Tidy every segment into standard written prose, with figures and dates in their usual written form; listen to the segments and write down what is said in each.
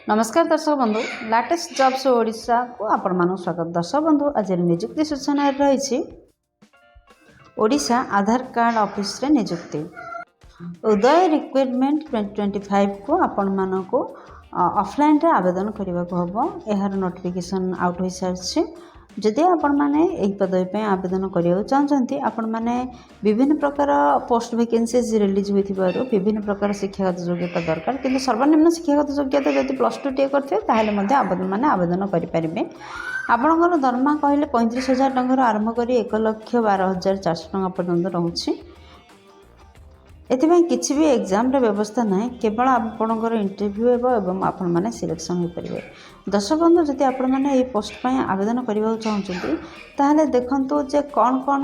नमस्कार दर्शक बंधु लाटेस्ट जॉब्स ओडिशा को आपण मान स्वागत। दर्शक बंधु आज निजुक्ति सूचना रही ओडिशा आधार कार्ड ऑफिस रे निजुक्ति उदय रिक्वायरमेंट 2025 को आपण मान को ऑफलाइन रे आवेदन करने को हम यार नोटिफिकेशन आउट हो सारी। जदि आपण मैंने यही पदवी पर आवेदन करने चाहते आपण मैंने विभिन्न प्रकार पोस्ट वैकेंसीज रिलीज होती विभिन्न प्रकार शिक्षागत योग्यता दरकार किंतु सर्वनिम्न शिक्षागत योग्यता जब +2 टे करते आवेदन मैंने आवेदन करेंगे। आपणकर दरमा कहले 35,000 टंकार आरंभ कर 1,12,400 पर्यंत रोचे। एथिपाई किसी भी एग्जाम रे व्यवस्था ना केवल आपणकर इंटरव्यू एवं आपण मैंने सिलेक्शन हो पारे। दर्शक बंधु जदि आपण मैंने ये पोस्ट पर आवेदन करने चाहते ताहले देखंतु जे कौन कौन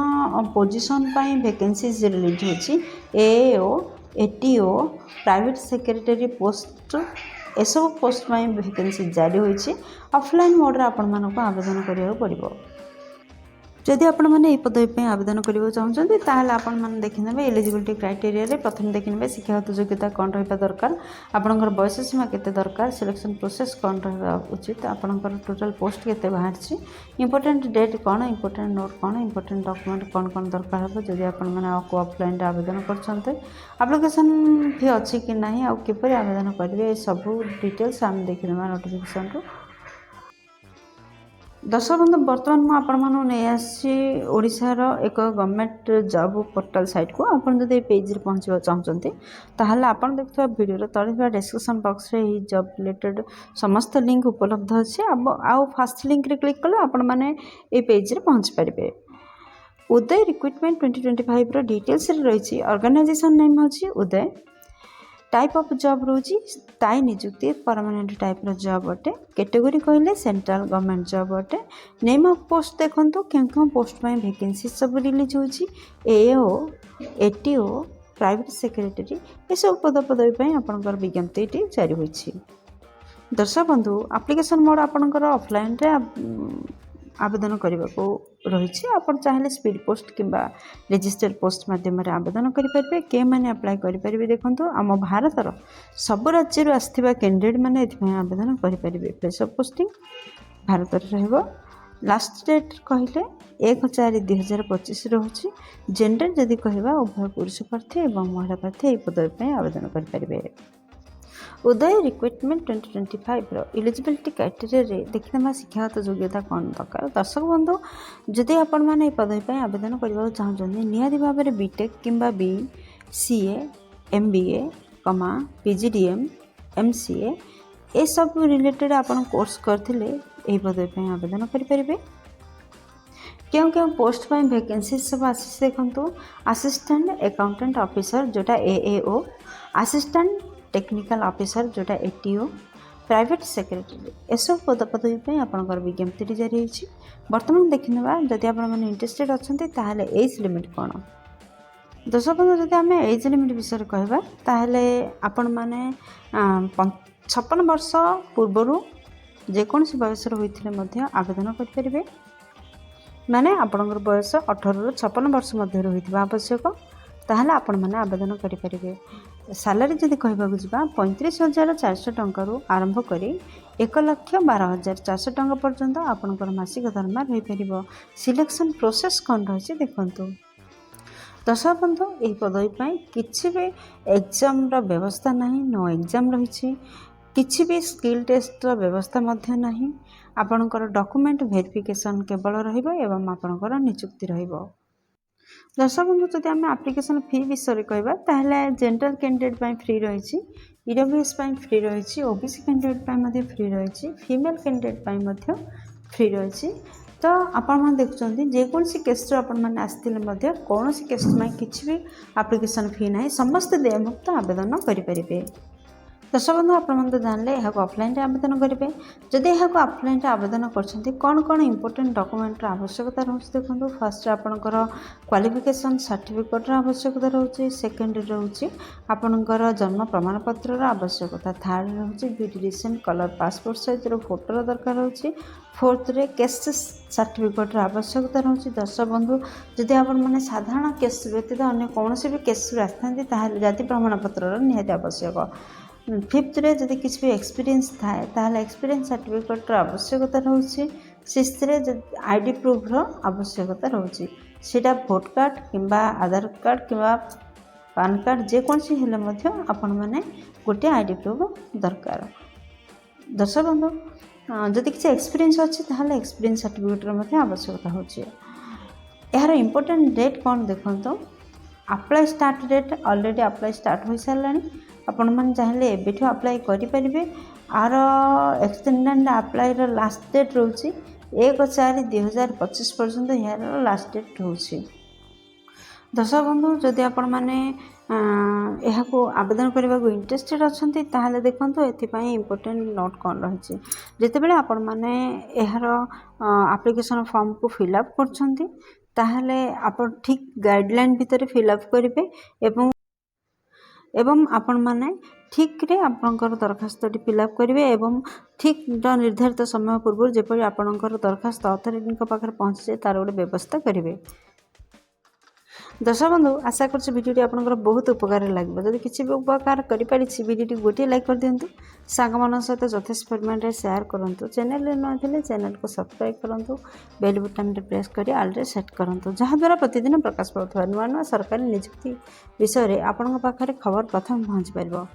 पोजीशन पाई वैकेंसीज रिलीज होची। AO ATO private secretary post एसबू पोस्ट पाई वैकेंसी जारी होची। ऑफलाइन मोड रे आपण मानको आवेदन करने पड़ो। जदि आपण मैंने ये पदवी पर आवेदन करने चाहते ताहले आपण मैंने देखने एलिजिबिलिटी क्राइटेरिया रे प्रथम देखने शिक्षागत योग्यता कौन रहा दरकार, आपणकर बयस सीमा केते दरकार, सिलेक्शन प्रोसेस कौन रहा उचित, आपणकर टोटल पोस्ट केते बाहर, इंपोर्टेंट डेट कौन, इंपोर्टेंट नोट कौन, इंपोर्टेंट डॉक्यूमेंट कौन कौन दरकार हो। जदि आपण मैंने ऑफलाइन आवेदन करछन्ते एप्लिकेशन फी अच्छी कि नहीं आ किपर आवेदन करेंगे सब डिटेल्स आम देखने नोटिफिकेशन रू। दर्शक बंधु बर्तमान मुझे नहीं आसी ओडिशार एक गवर्नमेंट जॉब पोर्टल साइट को आपन जब पेज रे पहुँचा चाहते ताहले आपन देखुवा वीडियो तले डिस्क्रिप्शन बॉक्स रे ही जॉब रिलेटेड समस्त लिंक उपलब्ध अच्छे। आउ फास्ट लिंक रे क्लिक कले आपण माने ए पेज रे पहुँच पारे। उदय रिक्रुटमेंट 2025 रो डिटेल्स रे रही। ऑर्गेनाइजेशन नेम होची उदय। टाइप ऑफ जॉब रोची स्थायी निजुक्ति परमानेंट टाइप रो जॉब अटे। कैटेगरी कहले सेंट्रल गवर्नमेंट जॉब अटे। नेम ऑफ पोस्ट देखंतु क्यों पोस्ट में वैकेंसी सब रिलीज होची। एओ एटीओ प्राइवेट सेक्रेटरी ये सब पदवी पे आपनकर विज्ञप्ति जारी होची। दर्शक बंधु एप्लिकेशन मोड आपनकर ऑफलाइन रे आवेदन करने को रही। आप चाहे स्पीड पोस्ट किंबा रजिस्टर्ड पोस्ट माध्यम आवेदन करेंगे। के मैंने अप्लाई करेंगे देखो आम भारतर सब राज्य आसवा कैंडिडेट मैंने आवेदन करेंगे। प्लेस ऑफ पोस्टिंग भारत रहिबो। लास्ट डेट कहले 1/4/2025 रोचे। जेंडर जदि कहवा उभय पुरुष प्रार्थी और महिला प्रार्थी यह पदवी पर आवेदन करेंगे। उदय रिक्रुटमेंट 2025 इलिजिबिलिटी क्राइटेरिया देखने शिक्षागत योग्यता कौन दरकार। दर्शक बंधु जदि आपण मैंने पदवी पर आवेदन करने चाहते निहाती भाव में बीटेक किंबा BCA MBA PGDM MCA ये सब रिलेटेड आपन कोर्स करते यही पदवी पर आवेदन करेंगे। क्यों क्यों पोस्ट पर वैकेंसी सब आसी देखो। असिस्टेंट अकाउंटेंट ऑफिसर जोटा AAO, असिस्टेंट टेक्निकल ऑफिसर जोटा ATO, प्राइवेट सेक्रेटरी एसब पदवी पर आपंकर विज्ञप्ति जारी होती। बर्तमान देखने जदि आप इंटरेस्टेड अच्छा ताहले एज लिमिट कौन। दर्शक बंधु जदि आम एज लिमिट विषय कहवा ताहले आपण माने 56 वर्ष पूर्वर जेकोसी बयस होते आवेदन करेंगे। माने आपणकर बयस 18 ରୁ 56 वर्ष मध्य होता आवश्यक ताहले आपण माने आवेदन करेंगे। सालारी जदि कहवाक जा 35,400 टंकार आरंभ कर 1,12,400 टंका पर्यंत आपणकर मासिक दरमा रही पार। सिलेक्शन प्रोसेस कौन रही देखु। दर्शक बंधु यही पदवी पर किसी भी एग्जाम व्यवस्था नहीं। नो एग्जाम रही। किसी भी स्किल टेस्ट व्यवस्था ना। आपणकर डॉक्यूमेंट वेरिफिकेशन केवल रही आपणकर नियुक्ति रही। दर्शक बंधु जब आम एप्लिकेशन फी विषय कहवा ताहले जनरल कैंडिडेट फ्री रही, EWS फ्री रही, OBC कैंडिडेट फ्री रही, फीमेल कैंडिडेट फ्री रही। तो आपण देखुं जेकोसी केस मैंने आसते कौन केस में किसी भी एप्लिकेशन फी ना समस्त देयमुक्त आवेदन करेंगे। दर्शक बंधु आप जानले यहाँ ऑफलाइन आवेदन करेंगे। जदि यहाँ ऑफलाइन आवेदन कर कौन कौन इंपोर्टेंट डॉक्यूमेंट आवश्यकता रोचे देखो। फास्ट आपणकर क्वालिफिकेशन सर्टिफिकेट आवश्यकता रोचे। सेकेंड रोचे आपणकर जन्म प्रमाणपत्र आवश्यकता। थर्ड रोचे बीडी recent colour passport size photo दरकार रोचे। फोर्थ रे केस सर्टिफिकेट आवश्यकता रोचे। दर्शक बंधु जदि आपण मैंने साधारण केस व्यतीत अन्य कौन भी केस आसता जाति प्रमाणपत्र निहाती आवश्यक। फिफ्थ जदि किसी भी एक्सपीरियंस थाए ताहले एक्सपीरियंस सर्टिफिकेट आवश्यकता रोचे। सिक्स्थ आईडी प्रूफ आवश्यकता रोचे सीटा भोट कार्ड किंबा आधार कार्ड किंबा पान कार्ड जेकोसी हेले मध्य आपण माने गोटे आईडी प्रूफ दरकार। दर्शक बंधु जदि किसी एक्सपीरियंस अच्छी ताहले एक्सपीरियंस सर्टिफिकेट आवश्यकता होची। यार इम्पोर्टेंट डेट कौन देखो apply start date already apply start हो सारा आपण मैंने चाहिए एवं अप्लाई करेंगे। आर एक्सटेंडेड अप्लाई लास्ट डेट रोचे 1/4/2025 पर्यंत यार लास्ट डेट रोचे। दर्शक बंधु जदि आपण मैंने यहाँ आवेदन करने को इंटरेस्टेड अच्छा ताहले देखो ये इम्पोर्टेंट नोट कौन रही जितेबाला आपण मैंने यार एप्लिकेशन फॉर्म को फिलअप कर ताहले आपण ठीक गाइडलाइन भितर फिलअप करेंगे एवं आपण माने ठीक रे आपणकर दरखास्त फिलअप करेंगे एवं ठीक निर्धारित समय पूर्व जेपरि आपणकर दरखास्त अथॉरिटी पाखे पहुँची जाए तार गोटे व्यवस्था करेंगे। दर्शक बंधु आशा कर भिडियो आपंकर बहुत उपकार लगे जब किसी भी उपकार करें भिडियो गोटे लाइक कर दिंतु सांग मान सहित यथेष परिमाण में शेयर करूँ चैनल नुआ चैनल को सब्सक्राइब करूँ बेल बटन प्रेस कर आल सेट करूँ जहाद्वारा प्रतिदिन प्रकाश पाता नुआ नुआ सरकारी नियुक्ति विषय में आपण पाखे खबर प्रथम पहुँची पार।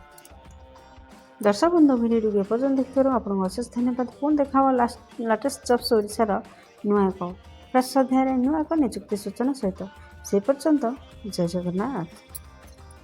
दर्शक बंधु भिडियो एपर्तन देखिए आपको अशेष धन्यवाद। पुणी देखा लाटेस्ट जब्स ओडिशार नुआ एक फ्रेश अध्याय नुआ एक नियुक्ति सूचना सहित से पर्यंत जय जगन्नाथ।